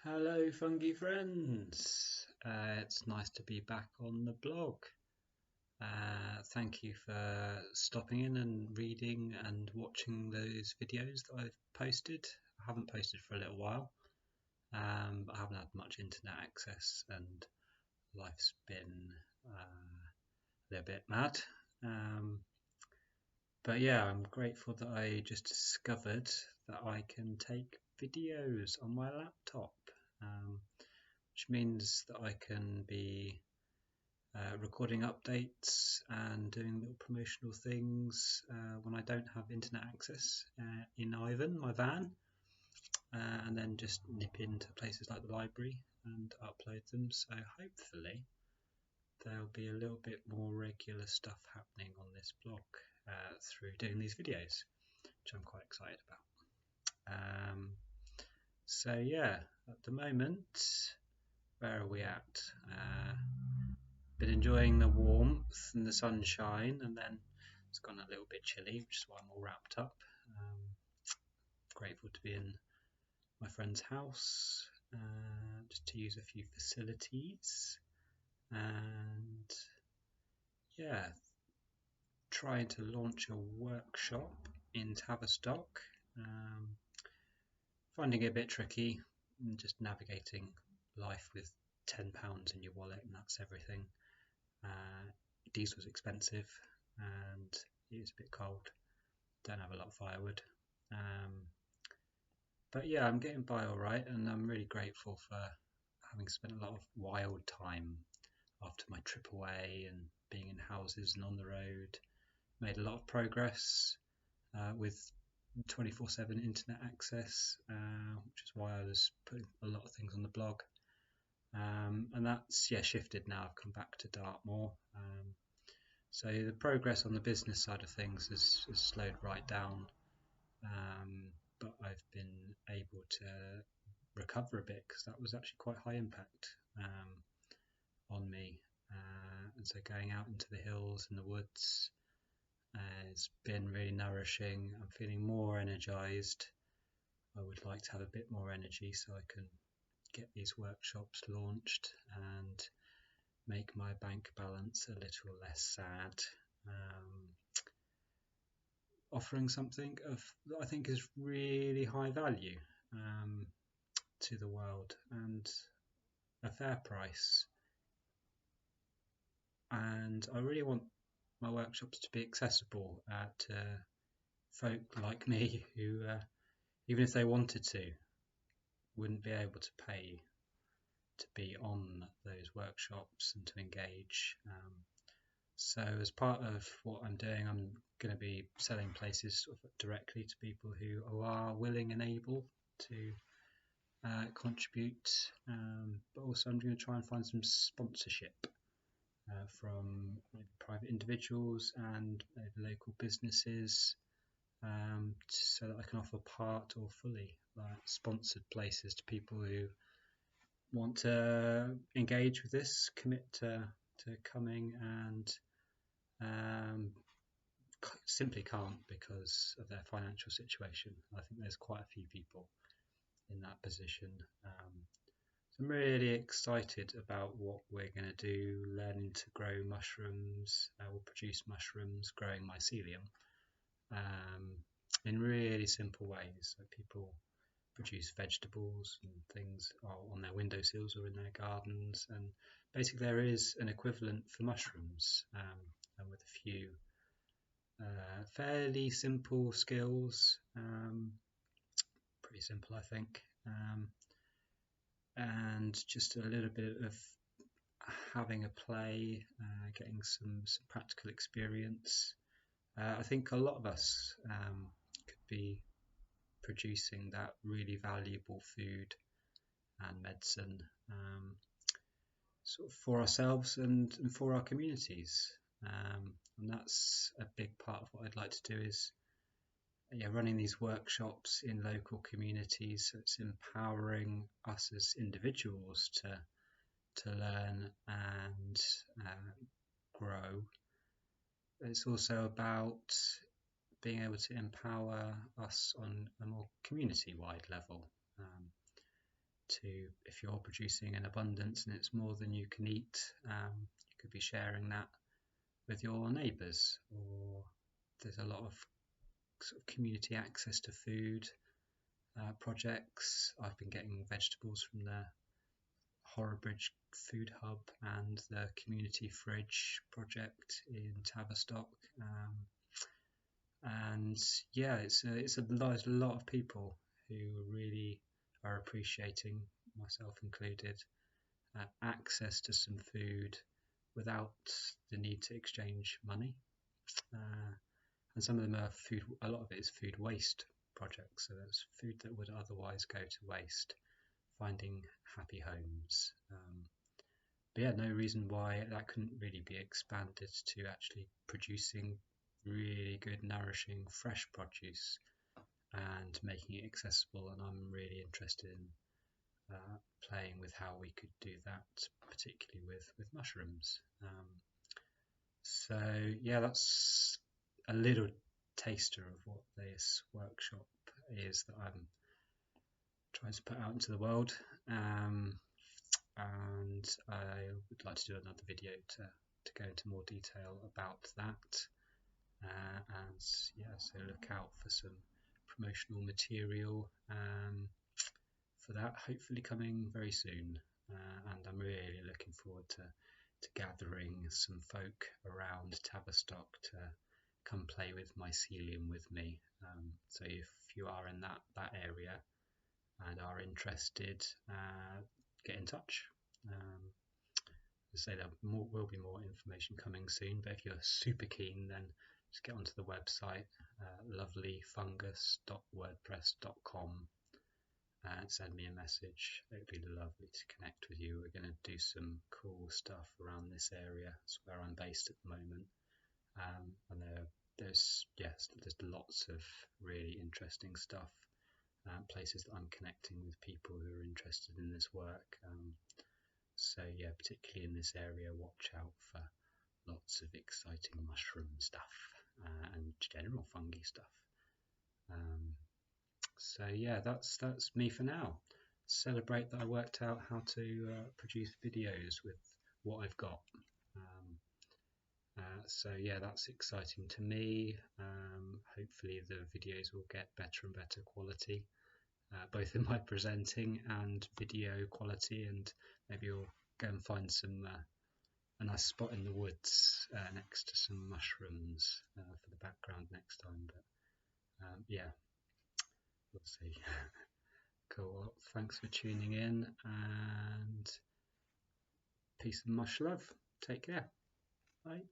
Hello, fungi friends. It's nice to be back on the blog. Thank you for stopping in and reading and watching those videos that I've posted. I haven't posted for a little while, but I haven't had much internet access and life's been a little bit mad. But yeah, I'm grateful that I just discovered that I can take videos on my laptop. Which means that I can be recording updates and doing little promotional things when I don't have internet access in Ivan, my van, and then just nip into places like the library and upload them. So hopefully there'll be a little bit more regular stuff happening on this blog through doing these videos, which I'm quite excited about. So yeah, at the moment, where are we at? Been enjoying the warmth and the sunshine, and then it's gone a little bit chilly, which is why I'm all wrapped up. Grateful to be in my friend's house, just to use a few facilities, and yeah, trying to launch a workshop in Tavistock. Finding it a bit tricky, and just navigating life with £10 in your wallet, and that's everything. Diesel's expensive and it is a bit cold. Don't have a lot of firewood. But yeah, I'm getting by alright, and I'm really grateful for having spent a lot of wild time after my trip away and being in houses and on the road. Made a lot of progress with 24/7 internet access, which is why I was putting a lot of things on the blog. And that's shifted now. I've come back to Dartmoor. So the progress on the business side of things has slowed right down, but I've been able to recover a bit because that was actually quite high impact on me. And so going out into the hills and the woods has been really nourishing. I'm feeling more energized. I would like to have a bit more energy so I can get these workshops launched and make my bank balance a little less sad, offering something that I think is really high value to the world and a fair price. And I really want my workshops to be accessible to folk like me who, even if they wanted to, wouldn't be able to pay to be on those workshops and to engage. So as part of what I'm doing, I'm going to be selling places sort of directly to people who are willing and able to contribute, but also I'm going to try and find some sponsorship from maybe private individuals and maybe local businesses, so that I can offer part or fully sponsored places to people who want to engage with this, commit to coming, and simply can't because of their financial situation. I think there's quite a few people in that position. So I'm really excited about what we're going to do, learning to grow mushrooms or produce mushrooms, growing mycelium in really simple ways. So people produce vegetables and things on their windowsills or in their gardens, and basically there is an equivalent for mushrooms, and with a few fairly simple skills, pretty simple I think, and just a little bit of having a play, getting some practical experience. I think a lot of us could be producing that really valuable food and medicine, sort of for ourselves and for our communities, and that's a big part of what I'd like to do is running these workshops in local communities. So it's empowering us as individuals to learn and grow. It's also about being able to empower us on a more community-wide level, to, if you're producing in abundance and it's more than you can eat, you could be sharing that with your neighbours. Or there's a lot of sort of community access to food projects. I've been getting vegetables from the Horrobridge Food Hub and the Community Fridge project in Tavistock. And yeah, it's a lot of people who really are appreciating, myself included, access to some food without the need to exchange money. And some of them are a lot of it is food waste projects, so there's food that would otherwise go to waste, finding happy homes. But yeah, no reason why that couldn't really be expanded to actually producing really good, nourishing, fresh produce and making it accessible. And I'm really interested in playing with how we could do that, particularly with mushrooms. So yeah, that's a little taster of what this workshop is that I'm trying to put out into the world. And I would like to do another video to go into more detail about that. And yeah, so look out for some promotional material for that, hopefully coming very soon. And I'm really looking forward to gathering some folk around Tavistock to come play with mycelium with me. So if you are in that area and are interested, get in touch. As I say, there will be more information coming soon, but if you're super keen, then just get onto the website, lovelyfungus.wordpress.com, and send me a message. It would be lovely to connect with you. We're going to do some cool stuff around this area. It's where I'm based at the moment, and there's lots of really interesting stuff. Places that I'm connecting with people who are interested in this work. So yeah, particularly in this area, watch out for lots of exciting mushroom stuff and general fungi stuff. So yeah, that's me for now. Celebrate that I worked out how to produce videos with what I've got. So yeah, that's exciting to me. Hopefully the videos will get better and better quality, both in my presenting and video quality, and maybe you'll go and find some a nice spot in the woods next to some mushrooms for the background next time. But yeah, we'll see. Cool. Well, thanks for tuning in, and peace and much love. Take care. Bye.